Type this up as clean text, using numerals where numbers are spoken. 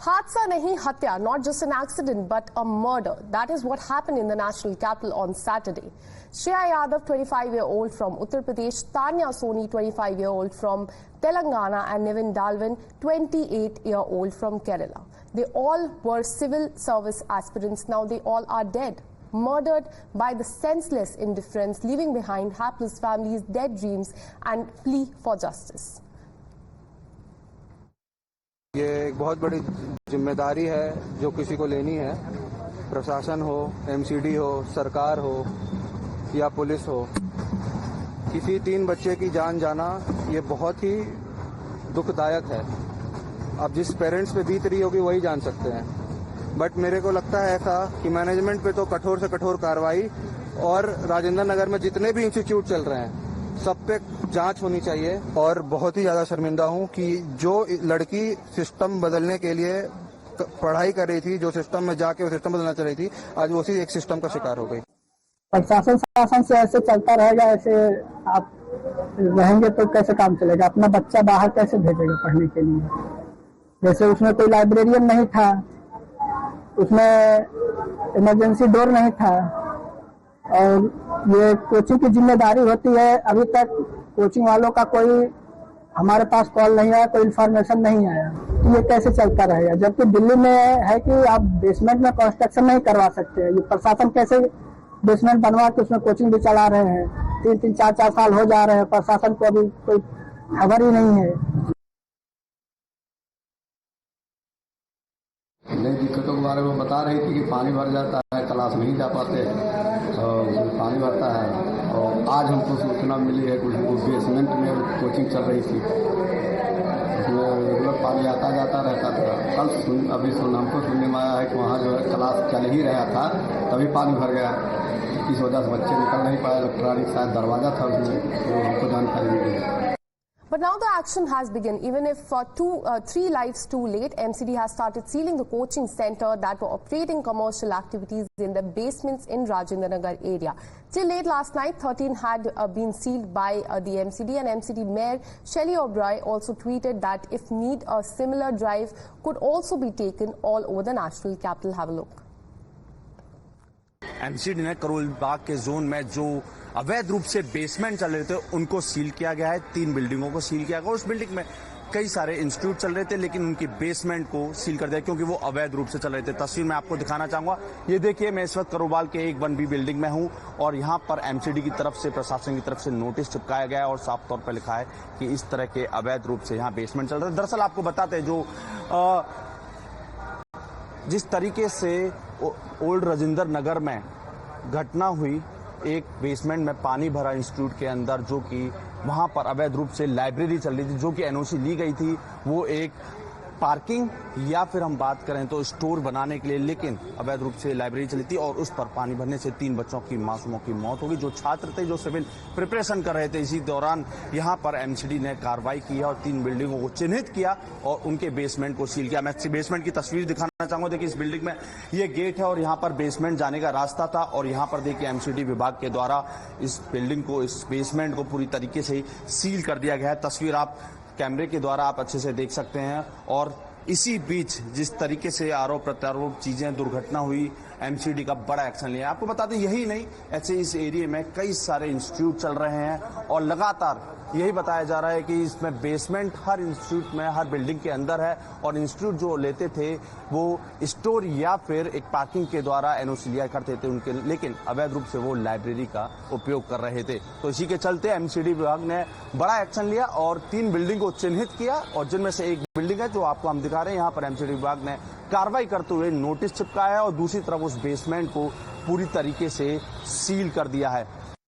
Hadsa nahi hatya, not just an accident but a murder. That is what happened in the national capital on Saturday. Shreya Yadav, 25-year-old from Uttar Pradesh, Tanya Soni, 25-year-old from Telangana, and Nevin Dalvin, 28-year-old from Kerala. They all were civil service aspirants. Now they all are dead, murdered by the senseless indifference, leaving behind hapless families, dead dreams, and plea for justice. ये एक बहुत बड़ी जिम्मेदारी है जो किसी को लेनी है, प्रशासन हो, एमसीडी हो, सरकार हो या पुलिस हो। किसी 3 बच्चे की जान जाना ये बहुत ही दुखदायक है। अब जिस पेरेंट्स पे बीत रही होगी वही जान सकते हैं, बट मेरे को लगता है ऐसा कि मैनेजमेंट पे तो कठोर से कठोर कार्रवाई, और राजेंद्र नगर में जितने भी इंस्टीट्यूट चल रहे हैं सब पे जांच होनी चाहिए। और बहुत ही ज्यादा शर्मिंदा हूं कि जो लड़की सिस्टम बदलने के लिए पढ़ाई कर रही थी, जो सिस्टम में जाके वो सिस्टम बदलना चाह रही थी, आज वो उसी एक सिस्टम का शिकार हो गई। प्रशासन शासन से ऐसे चलता रहेगा, ऐसे आप रहेंगे तो कैसे काम चलेगा? अपना बच्चा बाहर कैसे भेजेगा पढ़ने के लिए? जैसे उसमें कोई लाइब्रेरियन नहीं था, उसमें इमरजेंसी डोर नहीं था, और ये कोचिंग की जिम्मेदारी होती है। अभी तक कोचिंग वालों का कोई हमारे पास कॉल नहीं आया, कोई इन्फॉर्मेशन नहीं आया, तो ये कैसे चलता रहेगा? जबकि दिल्ली में है कि आप बेसमेंट में कंस्ट्रक्शन नहीं करवा सकते। ये प्रशासन कैसे बेसमेंट बनवा के उसमें कोचिंग भी चला रहे हैं? 3-3, 4-4 साल हो जा रहे हैं, प्रशासन को अभी कोई खबर ही नहीं है। नई दिक्कतों के बारे में बता रही थी कि पानी भर जाता है, क्लास नहीं जा पाते, पानी भरता है। और आज हमको सूचना मिली है कि बेसमेंट में कोचिंग चल रही थी, उसमें रेगुलर पानी आता जाता रहता था। कल अभी हमको सुनने में आया है कि वहाँ जो है क्लास चल ही रहा था तभी पानी भर गया। इस वजह से बच्चे निकल नहीं पाए। इलेक्ट्रॉनिक शायद दरवाजा था उसमें, तो हमको जानकारी मिली। But now the action has begun. Even if 3 lives too late, MCD has started sealing the coaching center that were operating commercial activities in the basements in Rajendra Nagar area. Till late last night, 13 had been sealed by the MCD, and MCD Mayor Shelley O'Brien also tweeted that if need, a similar drive could also be taken all over the national capital. Have a look. MCD ने करोल बाग के zone में जो अवैध रूप से basement चल रहे थे उनको सील किया गया है। 3 बिल्डिंगों को सील किया गया। उस बिल्डिंग में कई सारे इंस्टीट्यूट चल रहे थे, लेकिन उनकी बेसमेंट को सील कर दिया क्योंकि वो अवैध रूप से चल रहे थे। तस्वीर मैं आपको दिखाना चाहूंगा। ये देखिए, मैं इस वक्त करोबाल के एक 1B बिल्डिंग में हूं और यहाँ पर एमसीडी की तरफ से, प्रशासन की तरफ से नोटिस चिपकाया गया है और साफ तौर पर लिखा है कि इस तरह के अवैध रूप से यहाँ बेसमेंट चल रहे थे। दरअसल आपको बताते हैं, जो जिस तरीके से ओल्ड राजेंद्र नगर में घटना हुई, एक बेसमेंट में पानी भरा इंस्टीट्यूट के अंदर, जो कि वहां पर अवैध रूप से लाइब्रेरी चल रही थी, जो कि एनओसी ली गई थी, वो एक पार्किंग या फिर हम बात करें तो स्टोर बनाने के लिए, लेकिन अवैध रूप से लाइब्रेरी चली थी और उस पर पानी भरने से 3 बच्चों की, मासूमों की मौत हो गई, जो छात्र थे, जो सिविल प्रिपरेशन कर रहे थे। इसी दौरान यहां पर एमसीडी ने कार्रवाई की और 3 बिल्डिंगों को चिन्हित किया और उनके बेसमेंट को सील किया। मैं बेसमेंट की तस्वीर दिखाना चाहूंगा। देखिए, इस बिल्डिंग में ये गेट है और यहाँ पर बेसमेंट जाने का रास्ता था, और यहाँ पर देखिए एमसीडी विभाग के द्वारा इस बिल्डिंग को, इस बेसमेंट को पूरी तरीके से सील कर दिया गया है। तस्वीर आप कैमरे के द्वारा आप अच्छे से देख सकते हैं। और इसी बीच जिस तरीके से आरोप प्रत्यारोप चीजें, दुर्घटना हुई, एमसीडी का बड़ा एक्शन लिया। आपको बता दें, यही नहीं, ऐसे इस एरिया में कई सारे इंस्टीट्यूट चल रहे हैं और लगातार यही बताया जा रहा है कि इसमें बेसमेंट हर इंस्टीट्यूट में, हर बिल्डिंग के अंदर है, और इंस्टीट्यूट जो लेते थे वो स्टोर या फिर एक पार्किंग के द्वारा एनओसी लिया करते थे उनके, लेकिन अवैध रूप से वो लाइब्रेरी का उपयोग कर रहे थे। तो इसी के चलते एमसीडी विभाग ने बड़ा एक्शन लिया और 3 बिल्डिंग को चिन्हित किया, और जिनमें से एक बिल्डिंग है जो आपको हम दिखा रहे हैं। यहाँ पर एमसीडी विभाग ने कार्रवाई करते हुए नोटिस चिपकाया है और दूसरी तरफ उस बेसमेंट को पूरी तरीके से सील कर दिया है।